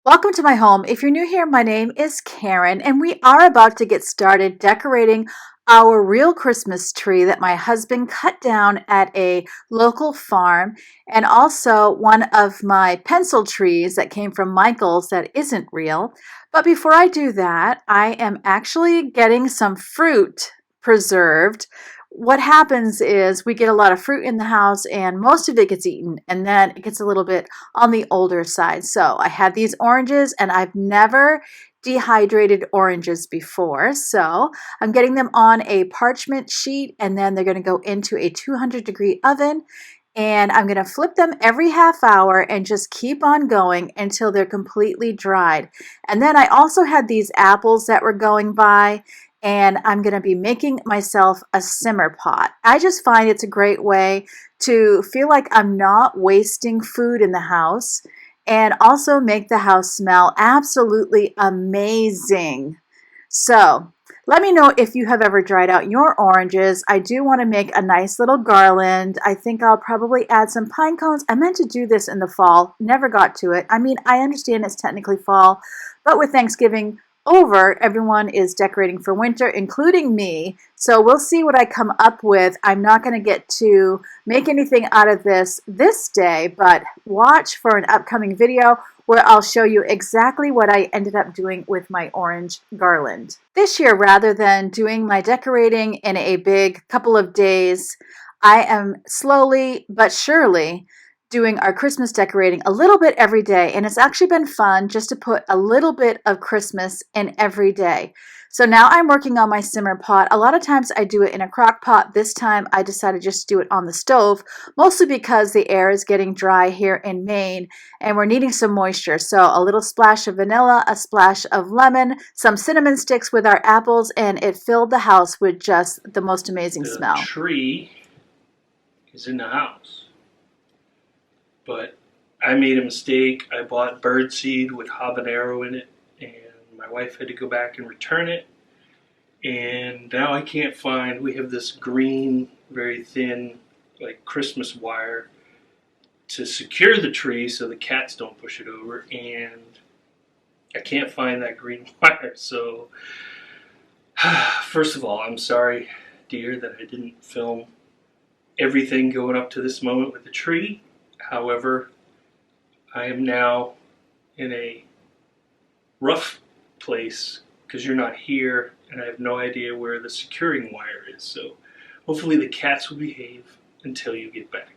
Welcome to my home. If you're new here, my name is Karen, and we are about to get started decorating our real Christmas tree that my husband cut down at a local farm, and also one of my pencil trees that came from Michael's that isn't real. But before I do that, I am actually getting some fruit preserved. What happens is we get a lot of fruit in the house, and most of it gets eaten, and then it gets a little bit on the older side. So I had these oranges, and I've never dehydrated oranges before. So I'm getting them on a parchment sheet, and then they're going to go into a 200-degree oven. And I'm going to flip them every half hour and just keep on going until they're completely dried. And then I also had these apples that were going by, and I'm going to be making myself a simmer pot. I just find it's a great way to feel like I'm not wasting food in the house and also make the house smell absolutely amazing. So let me know if you have ever dried out your oranges. I do want to make a nice little garland. I think I'll probably add some pine cones. I meant to do this in the fall, never got to it. I mean, I understand it's technically fall, but with Thanksgiving over, everyone is decorating for winter, including me. So we'll see what I come up with. I'm not going to get to make anything out of this day, but watch for an upcoming video where I'll show you exactly what I ended up doing with my orange garland. This year, rather than doing my decorating in a big couple of days, I am slowly but surely doing our Christmas decorating a little bit every day, and it's actually been fun just to put a little bit of Christmas in every day. So now I'm working on my simmer pot. A lot of times I do it in a crock pot. This time I decided just to do it on the stove, mostly because the air is getting dry here in Maine and we're needing some moisture. So a little splash of vanilla, a splash of lemon, some cinnamon sticks with our apples, and it filled the house with just the most amazing smell. The tree is in the house, but I made a mistake. I bought birdseed with habanero in it, and my wife had to go back and return it. And now I can't find, we have this green, very thin, like Christmas wire to secure the tree so the cats don't push it over, and I can't find that green wire. So, first of all, I'm sorry, dear, that I didn't film everything going up to this moment with the tree. However, I am now in a rough place because you're not here and I have no idea where the securing wire is. So hopefully the cats will behave until you get back.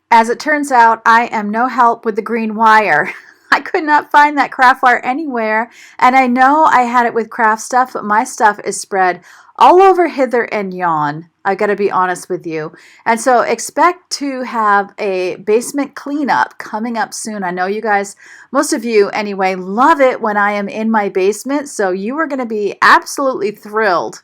As it turns out, I am no help with the green wire. I could not find that craft wire anywhere, and I know I had it with craft stuff, but my stuff is spread all over hither and yon. I gotta be honest with you. And so expect to have a basement cleanup coming up soon. I know you guys, most of you anyway, love it when I am in my basement, so you are gonna be absolutely thrilled.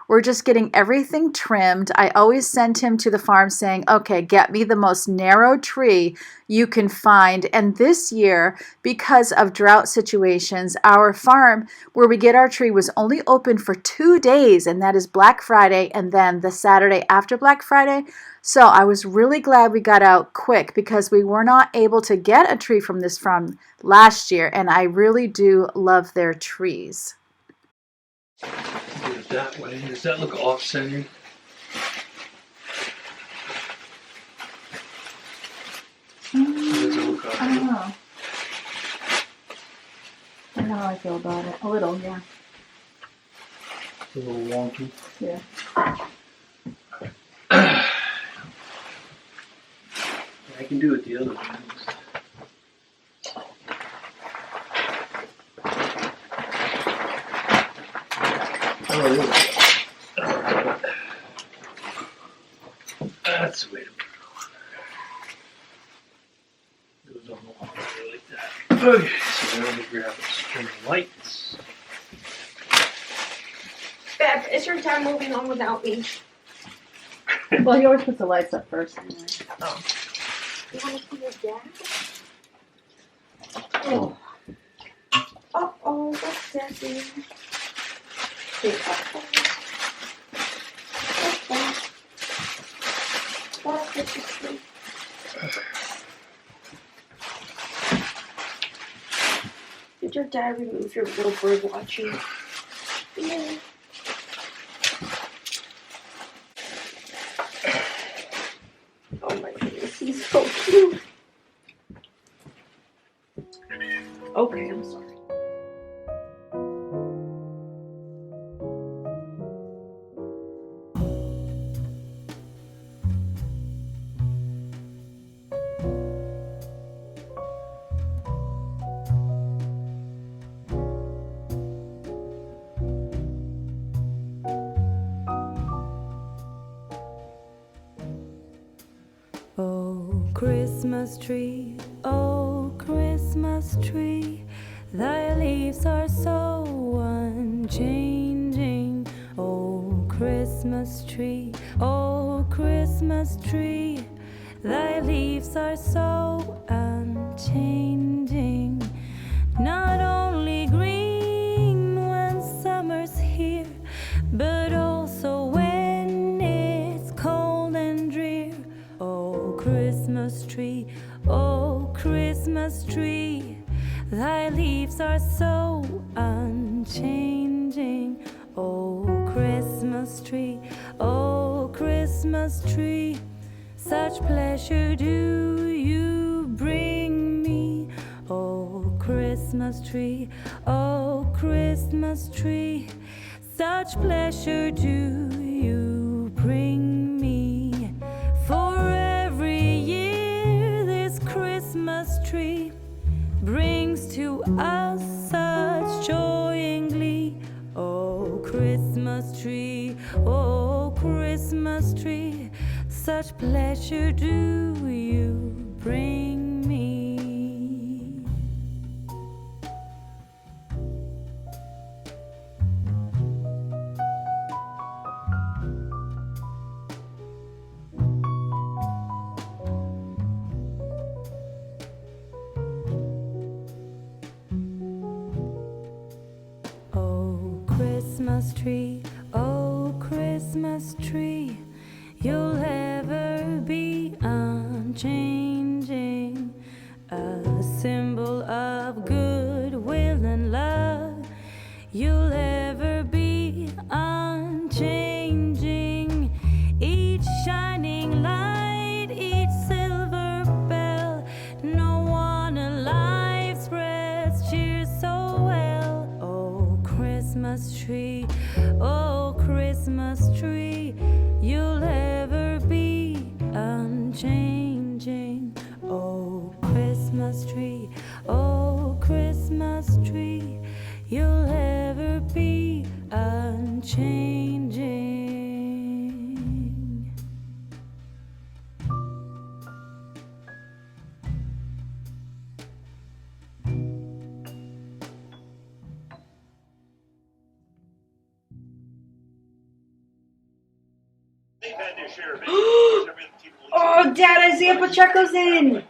We're just getting everything trimmed. I always send him to the farm saying, okay, get me the most narrow tree you can find. And this year, because of drought situations, our farm where we get our tree was only open for 2 days, and that is Black Friday and then the Saturday after Black Friday. So I was really glad we got out quick because we were not able to get a tree from this farm last year, and I really do love their trees. Do it that way. Does that look off-centered? Does it look off? I don't know. I know how I feel about it. A little, yeah. It's a little wonky. Yeah. I can do it the other way. Oh, there we go. That's the way to go. Goes on the wall like that. Okay, so now we grab a string of lights. Beth, it's your time moving on without me. Well, he always puts the lights up first anyway. Oh. You want to see your dad? Oh. Uh-oh, that's sassy. Okay, uh-oh. That's interesting. Did your dad remove your little bird watching? Yeah. Oh my goodness, he's so cute. Okay, I'm sorry. Oh, Christmas tree, thy leaves are so unchanging. Oh, Christmas tree, thy leaves are so unchanging. Not only green when summer's here, but also when it's cold and drear. Oh, Christmas tree, thy leaves are so unchanging. Oh, Christmas tree, such pleasure do you bring me. Oh, Christmas tree, such pleasure do you bring me. For every year this Christmas tree brings to us such joy and glee. Oh, Christmas tree, such pleasure do you bring me. Oh, Christmas tree, you'll ever be unchanging, a symbol of goodwill and love. You'll ever be unchanging, each shining light, each silver bell. No one alive spreads cheer so well. Oh, Christmas tree, you'll ever be unchanging. Oh, Christmas tree, you'll ever be unchanging. Oh, Dad, Isaiah Pacheco's in.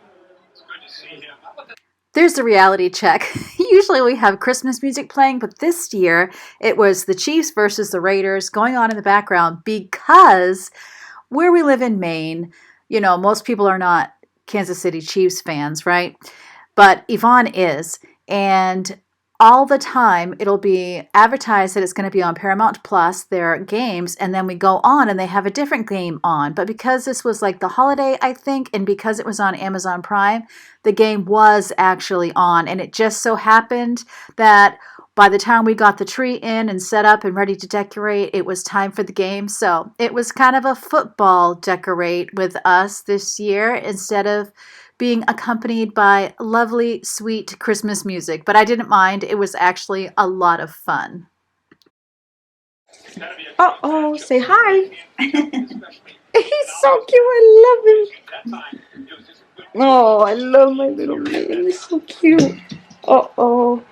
There's the reality check. Usually we have Christmas music playing, but this year it was the Chiefs versus the Raiders going on in the background because where we live in Maine, most people are not Kansas City Chiefs fans, right? But Yvonne is. And all the time it'll be advertised that it's going to be on Paramount Plus, their games, and then we go on and they have a different game on. But because this was like the holiday, I think, and because it was on Amazon Prime, the game was actually on. And it just so happened that by the time we got the tree in and set up and ready to decorate, it was time for the game. So it was kind of a football decorate with us this year instead of being accompanied by lovely, sweet Christmas music. But I didn't mind. It was actually a lot of fun. Uh-oh, say hi. He's so cute. I love him. Oh, I love my little man. He's so cute. Uh-oh.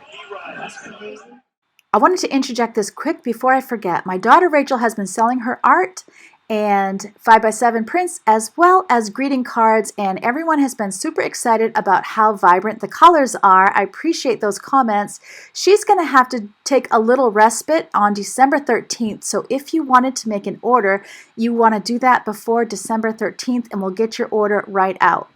I wanted to interject this quick before I forget. My daughter Rachel has been selling her art and 5x7 prints as well as greeting cards, and everyone has been super excited about how vibrant the colors are. I appreciate those comments. She's going to have to take a little respite on December 13th, so if you wanted to make an order, you want to do that before December 13th and we'll get your order right out.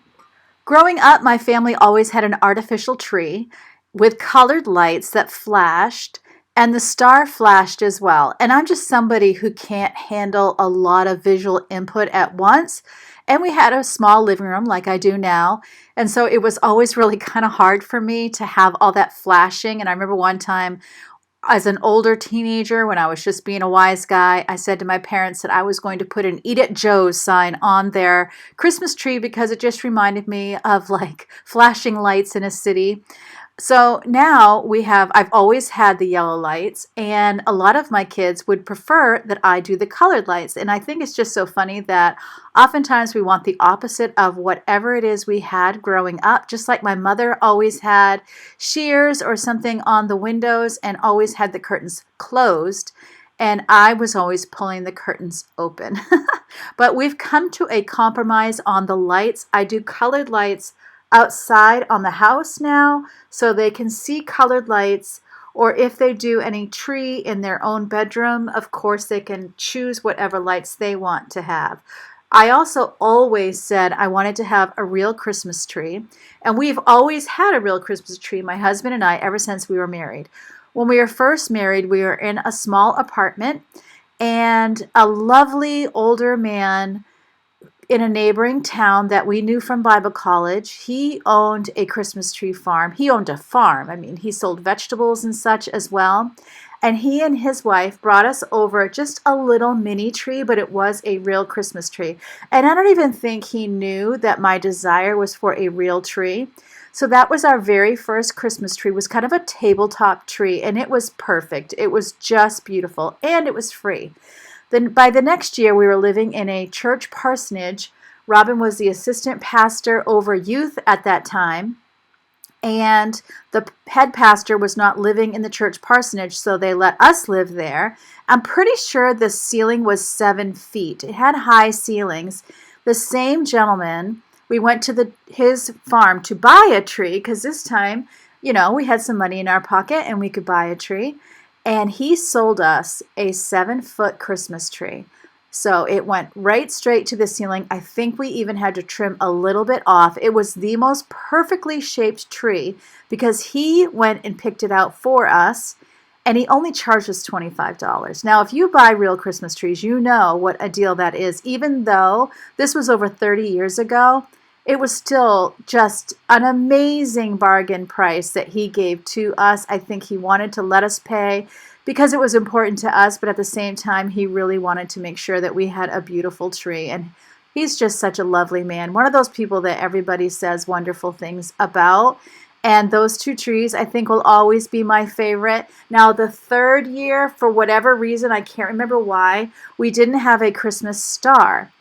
Growing up, my family always had an artificial tree, with colored lights that flashed, and the star flashed as well. And I'm just somebody who can't handle a lot of visual input at once. And we had a small living room like I do now. And so it was always really kind of hard for me to have all that flashing. And I remember one time as an older teenager, when I was just being a wise guy, I said to my parents that I was going to put an Eat at Joe's sign on their Christmas tree because it just reminded me of like flashing lights in a city. So now I've always had the yellow lights, and a lot of my kids would prefer that I do the colored lights. And I think it's just so funny that oftentimes we want the opposite of whatever it is we had growing up. Just like my mother always had shears or something on the windows and always had the curtains closed. And I was always pulling the curtains open. But we've come to a compromise on the lights. I do colored lights outside on the house now so they can see colored lights, or if they do any tree in their own bedroom, of course they can choose whatever lights they want to have. I also always said I wanted to have a real Christmas tree, and we've always had a real Christmas tree, my husband and I, ever since we were married. When we were first married, we were in a small apartment, and a lovely older man in a neighboring town that we knew from Bible college, he owned a Christmas tree farm. He owned a farm. I mean, he sold vegetables and such as well. And he and his wife brought us over just a little mini tree, but it was a real Christmas tree. And I don't even think he knew that my desire was for a real tree. So that was our very first Christmas tree. It was kind of a tabletop tree, and it was perfect. It was just beautiful, and it was free. Then by the next year, we were living in a church parsonage. Robin was the assistant pastor over youth at that time, and the head pastor was not living in the church parsonage, so they let us live there. I'm pretty sure the ceiling was 7 feet. It had high ceilings. The same gentleman, we went to his farm to buy a tree, because this time, we had some money in our pocket and we could buy a tree. And he sold us a 7-foot Christmas tree. So it went right straight to the ceiling. I think we even had to trim a little bit off. It was the most perfectly shaped tree because he went and picked it out for us, and he only charged us $25. Now, if you buy real Christmas trees, you know what a deal that is. Even though this was over 30 years ago, it was still just an amazing bargain price that he gave to us. I think he wanted to let us pay because it was important to us, but at the same time, he really wanted to make sure that we had a beautiful tree. And he's just such a lovely man. One of those people that everybody says wonderful things about. And those 2 trees, I think, will always be my favorite. Now, the third year, for whatever reason, I can't remember why, we didn't have a Christmas star.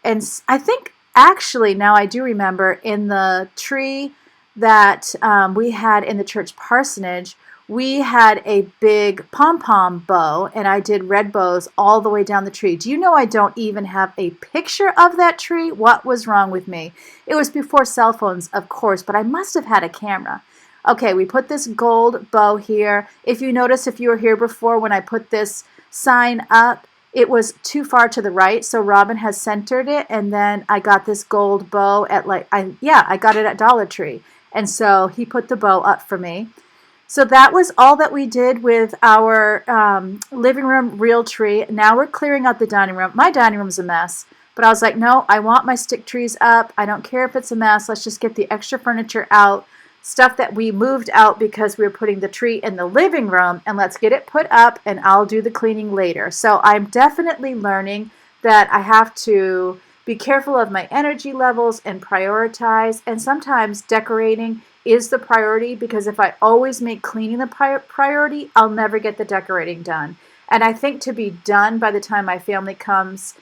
And I think actually, now I do remember, in the tree that we had in the church parsonage, we had a big pom-pom bow, and I did red bows all the way down the tree. Do you know I don't even have a picture of that tree? What was wrong with me? It was before cell phones, of course, but I must have had a camera. Okay, we put this gold bow here. If you notice, if you were here before when I put this sign up, it was too far to the right, so Robin has centered it, and then I got this gold bow at I got it at Dollar Tree, and so he put the bow up for me. So that was all that we did with our living room real tree. Now we're clearing out the dining room. My dining room's a mess, but I was like, no, I want my stick trees up. I don't care if it's a mess. Let's just get the extra furniture out. Stuff that we moved out because we were putting the tree in the living room, and let's get it put up, and I'll do the cleaning later. So I'm definitely learning that I have to be careful of my energy levels and prioritize, and sometimes decorating is the priority, because if I always make cleaning the priority, I'll never get the decorating done. And I think to be done by the time my family comes,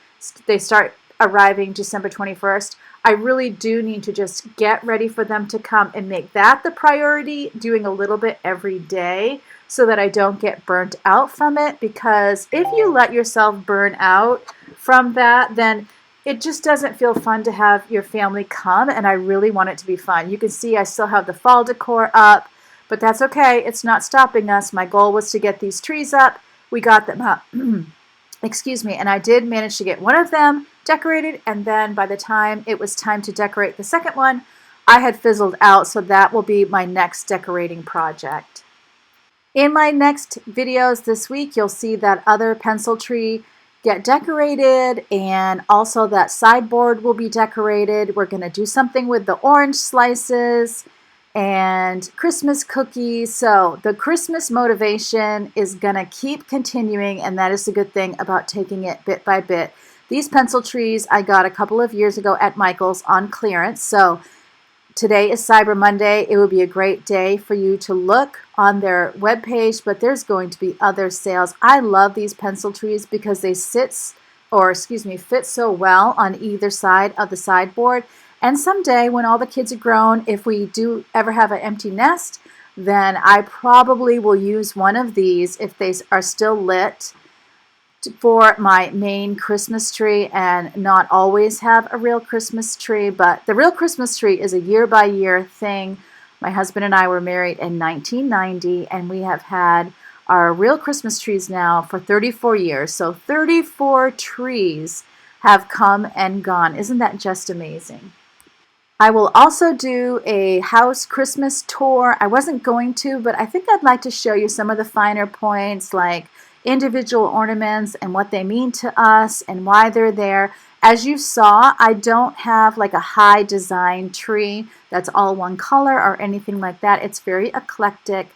they start arriving December 21st, I really do need to just get ready for them to come and make that the priority, doing a little bit every day so that I don't get burnt out from it. Because if you let yourself burn out from that, then it just doesn't feel fun to have your family come, and I really want it to be fun. You can see I still have the fall decor up, but that's okay. It's not stopping us. My goal was to get these trees up. We got them up. Excuse me. And I did manage to get one of them decorated, and then by the time it was time to decorate the second one, I had fizzled out, so that will be my next decorating project. In my next videos this week, you'll see that other pencil tree get decorated, and also that sideboard will be decorated. We're going to do something with the orange slices and Christmas cookies. So the Christmas motivation is going to keep continuing, and that is the good thing about taking it bit by bit. These pencil trees I got a couple of years ago at Michael's on clearance. So today is Cyber Monday. It would be a great day for you to look on their webpage, but there's going to be other sales. I love these pencil trees because they fit so well on either side of the sideboard. And someday when all the kids are grown, if we do ever have an empty nest, then I probably will use one of these if they are still lit for my main Christmas tree and not always have a real Christmas tree. But the real Christmas tree is a year-by-year thing. My husband and I were married in 1990, and we have had our real Christmas trees now for 34 years. So 34 trees have come and gone. Isn't that just amazing? I will also do a house Christmas tour. I wasn't going to, but I think I'd like to show you some of the finer points, like individual ornaments and what they mean to us and why they're there. As you saw, I don't have like a high design tree that's all one color or anything like that. It's very eclectic,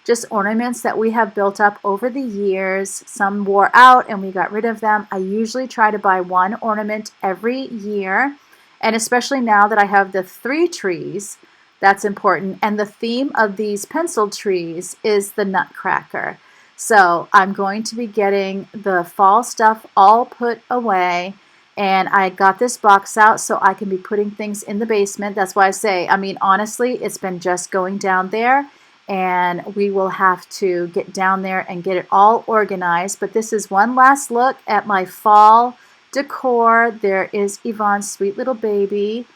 just ornaments that we have built up over the years. Some wore out and we got rid of them. I usually try to buy one ornament every year. And especially now that I have the 3 trees, that's important. And the theme of these pencil trees is the Nutcracker. So I'm going to be getting the fall stuff all put away. And I got this box out so I can be putting things in the basement. That's why I say, honestly, it's been just going down there. And we will have to get down there and get it all organized. But this is one last look at my fall decor. There is Yvonne's sweet little baby,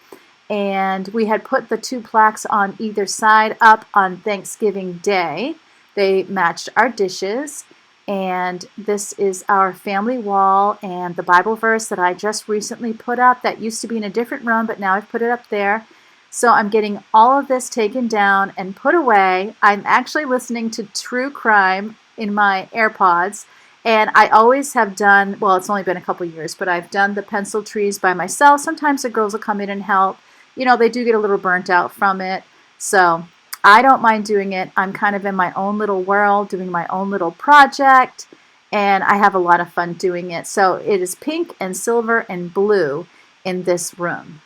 and we had put the 2 plaques on either side up on Thanksgiving Day. They matched our dishes, and this is our family wall and the Bible verse that I just recently put up that used to be in a different room, but now I've put it up there. So I'm getting all of this taken down and put away. I'm actually listening to true crime in my AirPods. And I always have done, well, it's only been a couple years, but I've done the pencil trees by myself. Sometimes the girls will come in and help. They do get a little burnt out from it. So I don't mind doing it. I'm kind of in my own little world, doing my own little project, and I have a lot of fun doing it. So it is pink and silver and blue in this room.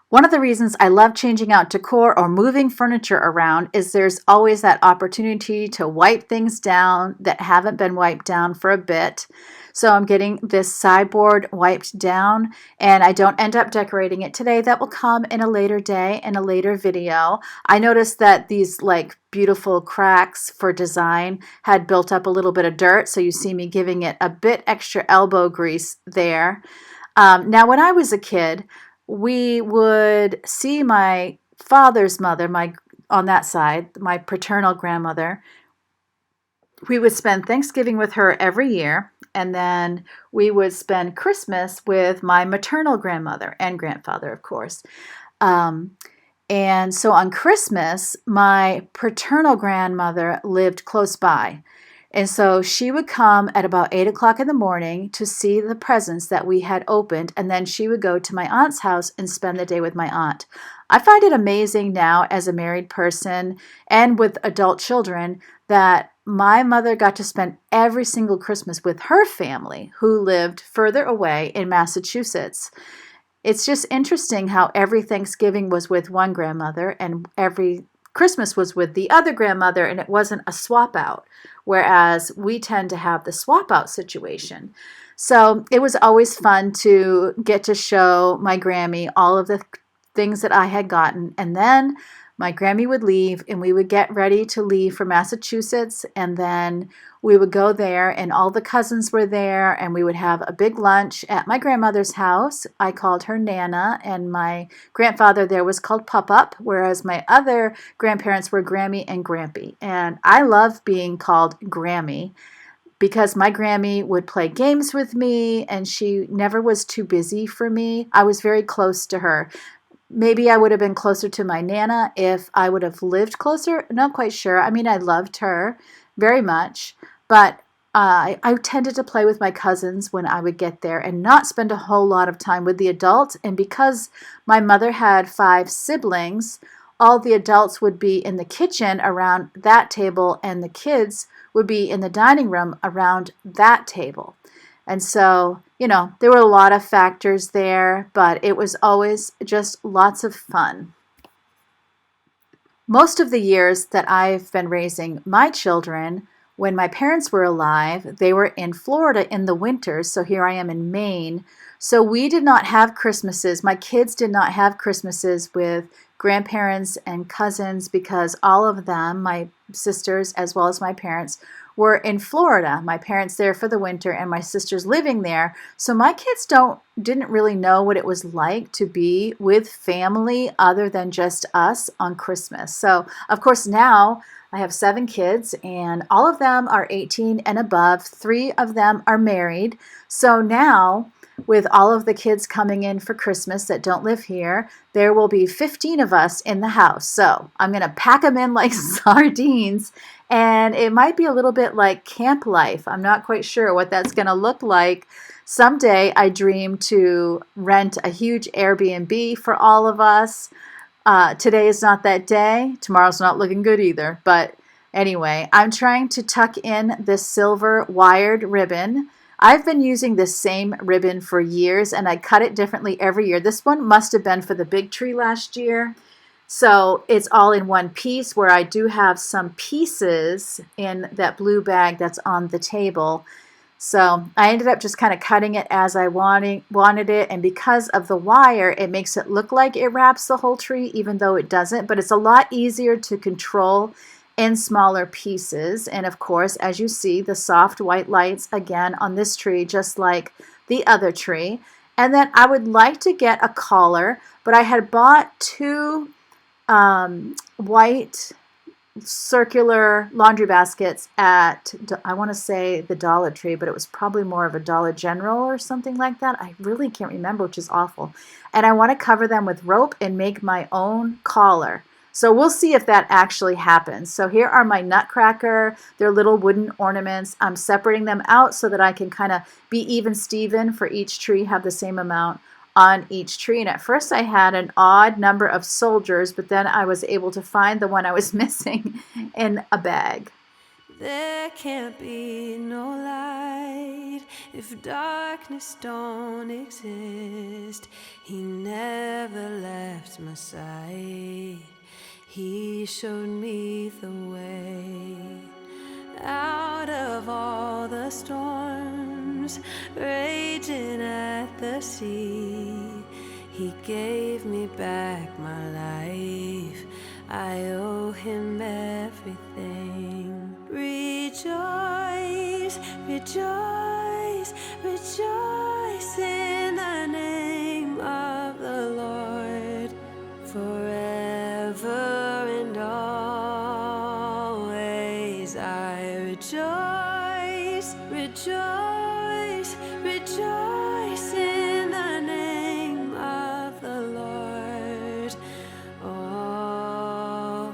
One of the reasons I love changing out decor or moving furniture around is there's always that opportunity to wipe things down that haven't been wiped down for a bit. So I'm getting this sideboard wiped down, and I don't end up decorating it today. That will come in a later day, in a later video. I noticed that these beautiful cracks for design had built up a little bit of dirt, so you see me giving it a bit extra elbow grease there. Now, when I was a kid, we would see my father's mother, on that side, my paternal grandmother. We would spend Thanksgiving with her every year, and then we would spend Christmas with my maternal grandmother and grandfather, of course. And so on Christmas, my paternal grandmother lived close by. And so she would come at about 8 o'clock in the morning to see the presents that we had opened, and then she would go to my aunt's house and spend the day with my aunt. I find it amazing now as a married person and with adult children that my mother got to spend every single Christmas with her family who lived further away in Massachusetts. It's just interesting how every Thanksgiving was with one grandmother and every Christmas was with the other grandmother, and it wasn't a swap out, whereas we tend to have the swap out situation. So it was always fun to get to show my Grammy all of the things that I had gotten, and then my Grammy would leave and we would get ready to leave for Massachusetts, and then we would go there and all the cousins were there and we would have a big lunch at my grandmother's house. I called her Nana, and my grandfather there was called Pup-Up, whereas my other grandparents were Grammy and Grampy. And I love being called Grammy because my Grammy would play games with me and she never was too busy for me. I was very close to her. Maybe I would have been closer to my Nana if I would have lived closer. Not quite sure. I mean, I loved her very much, but I tended to play with my cousins when I would get there and not spend a whole lot of time with the adults. And because my mother had 5 siblings, all the adults would be in the kitchen around that table, and the kids would be in the dining room around that table. And so, there were a lot of factors there, but it was always just lots of fun. Most of the years that I've been raising my children, when my parents were alive, they were in Florida in the winters. So here I am in Maine. So we did not have Christmases. My kids did not have Christmases with grandparents and cousins because all of them, my sisters as well as my parents, were in Florida. My parents there for the winter and my sisters living there. So my kids didn't really know what it was like to be with family other than just us on Christmas. So of course now I have 7 kids and all of them are 18 and above. 3 of them are married. So now with all of the kids coming in for Christmas that don't live here, there will be 15 of us in the house. So I'm going to pack them in like sardines, and it might be a little bit like camp life. I'm not quite sure what that's going to look like. Someday I dream to rent a huge Airbnb for all of us. Today is not that day. Tomorrow's not looking good either. But anyway, I'm trying to tuck in this silver wired ribbon. I've been using this same ribbon for years, and I cut it differently every year. This one must have been for the big tree last year. So it's all in one piece, where I do have some pieces in that blue bag that's on the table. So I ended up just kind of cutting it as I wanted it. And because of the wire, it makes it look like it wraps the whole tree, even though it doesn't. But it's a lot easier to control in smaller pieces. And of course, as you see, the soft white lights again on this tree, just like the other tree. And then I would like to get a collar, but I had bought 2 white circular laundry baskets at, I want to say the Dollar Tree, but it was probably more of a Dollar General or something like that. I really can't remember, which is awful. And I want to cover them with rope and make my own collar. So we'll see if that actually happens. So here are my nutcracker. They're little wooden ornaments. I'm separating them out so that I can kind of be even Steven for each tree, have the same amount on each tree. And at first I had an odd number of soldiers, but then I was able to find the one I was missing in a bag. There can't be no light if darkness don't exist. He never left my side. He showed me the way out of all the storms raging at the sea. He gave me back my life. I owe him everything. Rejoice, rejoice, rejoice in the name of the Lord. Forever and always I rejoice, rejoice, rejoice in the name of the Lord. Always.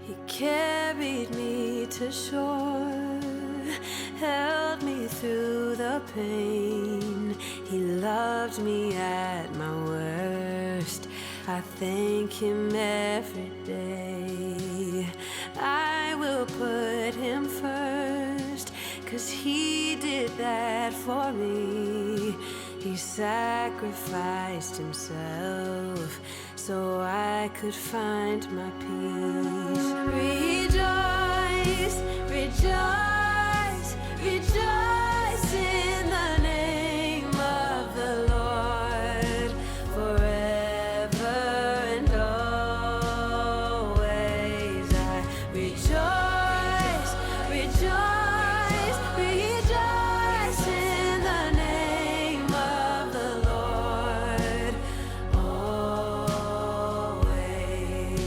He carried me to shore, held me through the pain. He loved me at my worst. I thank him every day. I will put him first, 'cause he did that for me. He sacrificed himself so I could find my peace. Rejoice, rejoice, rejoice in the name of the Lord. Forever and always I rejoice, rejoice, rejoice in the name of the Lord. Always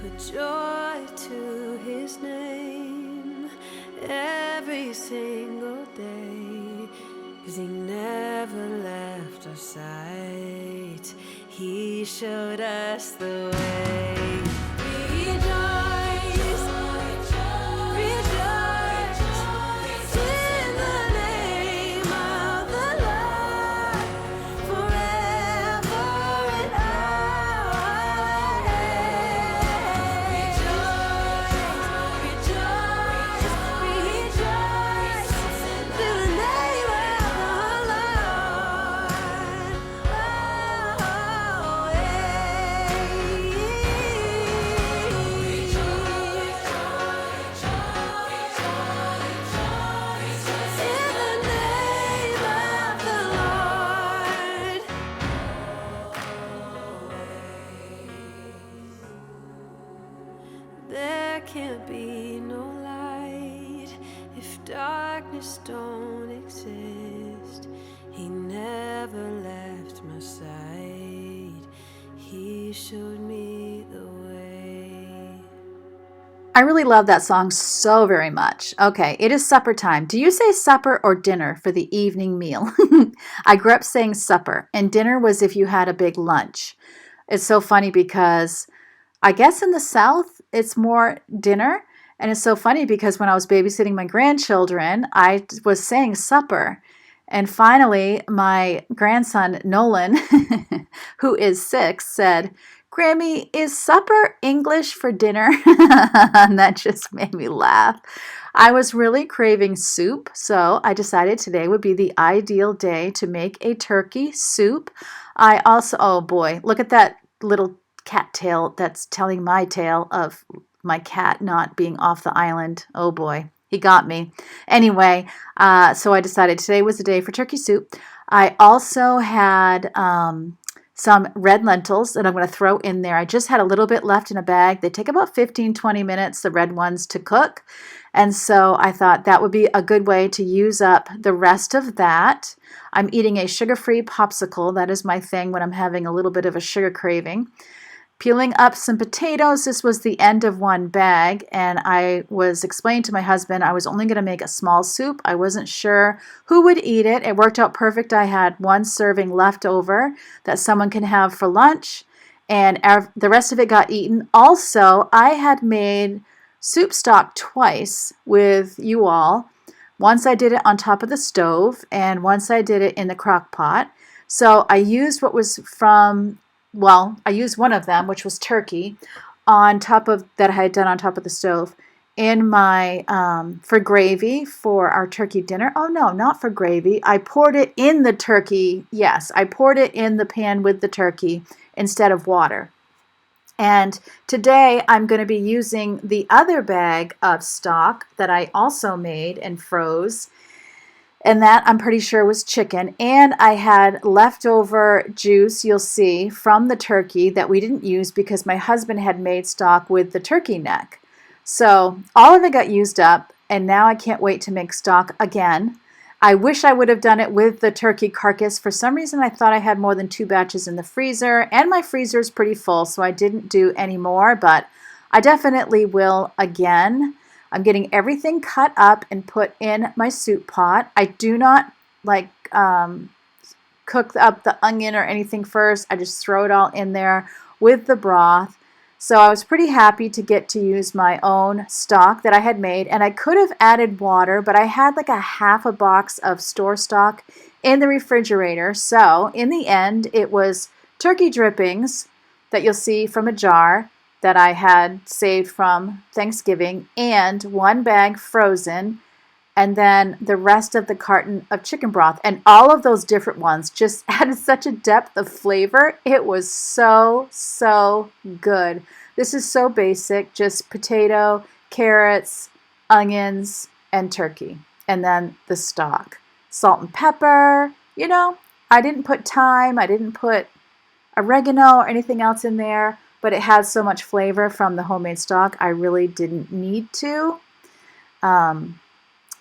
put joy to his name every single day, 'cause 'cause he never left our sight. He showed us the way. Rejoice, rejoice in the name of the Lord forever and always. Rejoice, rejoice, rejoice in the name of the There can't be no light if darkness don't exist. He never left my side. He showed me the way. I really love that song so very much. Okay, it is supper time. Do you say supper or dinner for the evening meal? I grew up saying supper, and dinner was if you had a big lunch. It's so funny because I guess in the South, it's more dinner. And it's so funny because when I was babysitting my grandchildren, I was saying supper. And finally, my grandson, Nolan, who is 6, said, Grammy, is supper English for dinner? And that just made me laugh. I was really craving soup, so I decided today would be the ideal day to make a turkey soup. I also, oh boy, look at that little cat tail that's telling my tale of my cat not being off the island. Oh boy, he got me. Anyway, so I decided today was the day for turkey soup. I also had some red lentils that I'm going to throw in there. I just had a little bit left in a bag. They take about 15-20 minutes, the red ones, to cook. And so I thought that would be a good way to use up the rest of that. I'm eating a sugar-free popsicle. That is my thing when I'm having a little bit of a sugar craving. Peeling up some potatoes. This was the end of one bag, and I was explaining to my husband I was only going to make a small soup. I wasn't sure who would eat it. It worked out perfect. I had one serving left over that someone can have for lunch, and the rest of it got eaten. Also, I had made soup stock twice with you all. Once I did it on top of the stove, and once I did it in the crock pot. So I used what was from I used one of them, which was turkey, on top of that I had done on top of the stove in my for gravy for our turkey dinner. Oh no, not for gravy. I poured it in the turkey. Yes, I poured it in the pan with the turkey instead of water. And today I'm going to be using the other bag of stock that I also made and froze. And that I'm pretty sure was chicken. And I had leftover juice, you'll see, from the turkey that we didn't use because my husband had made stock with the turkey neck. So all of it got used up, and now I can't wait to make stock again. I wish I would have done it with the turkey carcass. For some reason, I thought I had more than 2 batches in the freezer, and my freezer is pretty full, so I didn't do any more, but I definitely will again. I'm getting everything cut up and put in my soup pot. I do not cook up the onion or anything first. I just throw it all in there with the broth. So I was pretty happy to get to use my own stock that I had made. And I could have added water, but I had like a half a box of store stock in the refrigerator. So in the end, it was turkey drippings that you'll see from a jar that I had saved from Thanksgiving, and 1 bag frozen, and then the rest of the carton of chicken broth. And all of those different ones just added such a depth of flavor. It was so, so good. This is so basic, just potato, carrots, onions, and turkey. And then the stock. Salt and pepper. You know, I didn't put thyme, I didn't put oregano or anything else in there, but it has so much flavor from the homemade stock, I really didn't need to. And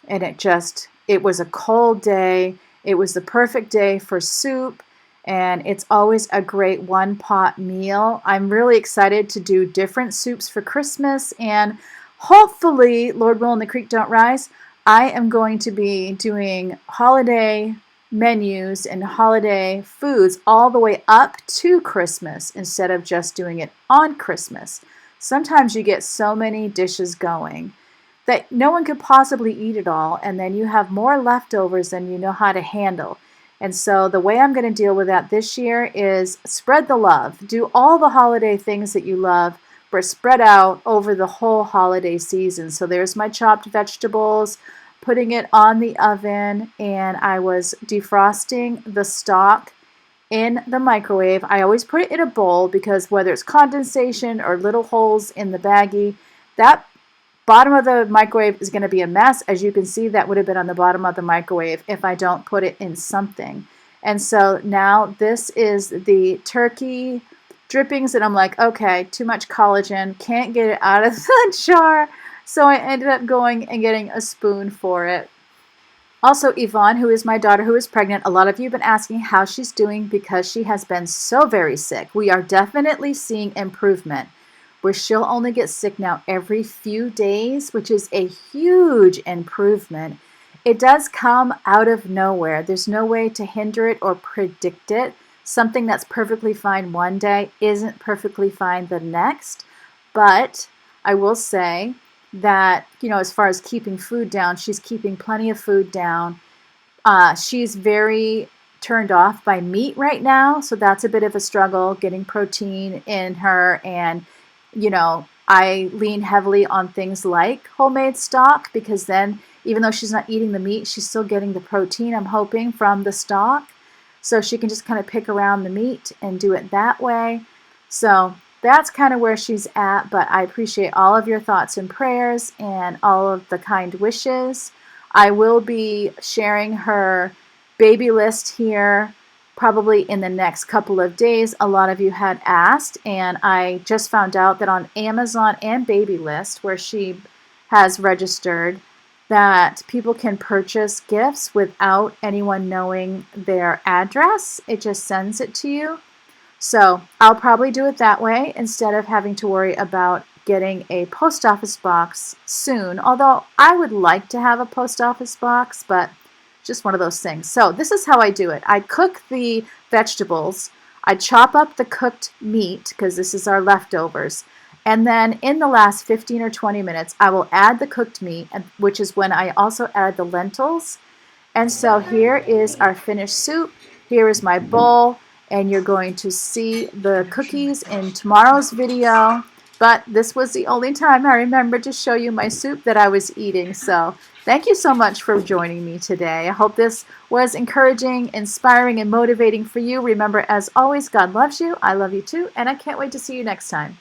it was a cold day. It was the perfect day for soup, and it's always a great one-pot meal. I'm really excited to do different soups for Christmas, and hopefully, Lord willing, the creek don't rise, I am going to be doing holiday menus and holiday foods all the way up to Christmas instead of just doing it on Christmas. Sometimes you get so many dishes going that no one could possibly eat it all, and then you have more leftovers than you know how to handle. And so the way I'm going to deal with that this year is spread the love. Do all the holiday things that you love, but spread out over the whole holiday season. So there's my chopped vegetables, putting it on the oven, and I was defrosting the stock in the microwave. I always put it in a bowl because whether it's condensation or little holes in the baggie, that bottom of the microwave is going to be a mess. As you can see, that would have been on the bottom of the microwave if I don't put it in something. And so now this is the turkey drippings, and I'm like, okay, too much collagen, can't get it out of the jar. So I ended up going and getting a spoon for it. Also, Yvonne, who is my daughter who is pregnant, a lot of you have been asking how she's doing because she has been so very sick. We are definitely seeing improvement, where she'll only get sick now every few days, which is a huge improvement. It does come out of nowhere. There's no way to hinder it or predict it. Something that's perfectly fine one day isn't perfectly fine the next. But I will say that, as far as keeping food down, she's keeping plenty of food down. She's very turned off by meat right now, so that's a bit of a struggle getting protein in her. And I lean heavily on things like homemade stock, because then even though she's not eating the meat, she's still getting the protein, I'm hoping, from the stock. So she can just kind of pick around the meat and do it that way. So that's kind of where she's at, but I appreciate all of your thoughts and prayers and all of the kind wishes. I will be sharing her baby list here probably in the next couple of days. A lot of you had asked, and I just found out that on Amazon and Baby List, where she has registered, that people can purchase gifts without anyone knowing their address. It just sends it to you. So I'll probably do it that way instead of having to worry about getting a post office box soon. Although I would like to have a post office box, but just one of those things. So this is how I do it. I cook the vegetables. I chop up the cooked meat, because this is our leftovers. And then in the last 15 or 20 minutes, I will add the cooked meat, which is when I also add the lentils. And so here is our finished soup. Here is my bowl. And you're going to see the cookies in tomorrow's video. But this was the only time I remembered to show you my soup that I was eating. So thank you so much for joining me today. I hope this was encouraging, inspiring, and motivating for you. Remember, as always, God loves you. I love you too. And I can't wait to see you next time.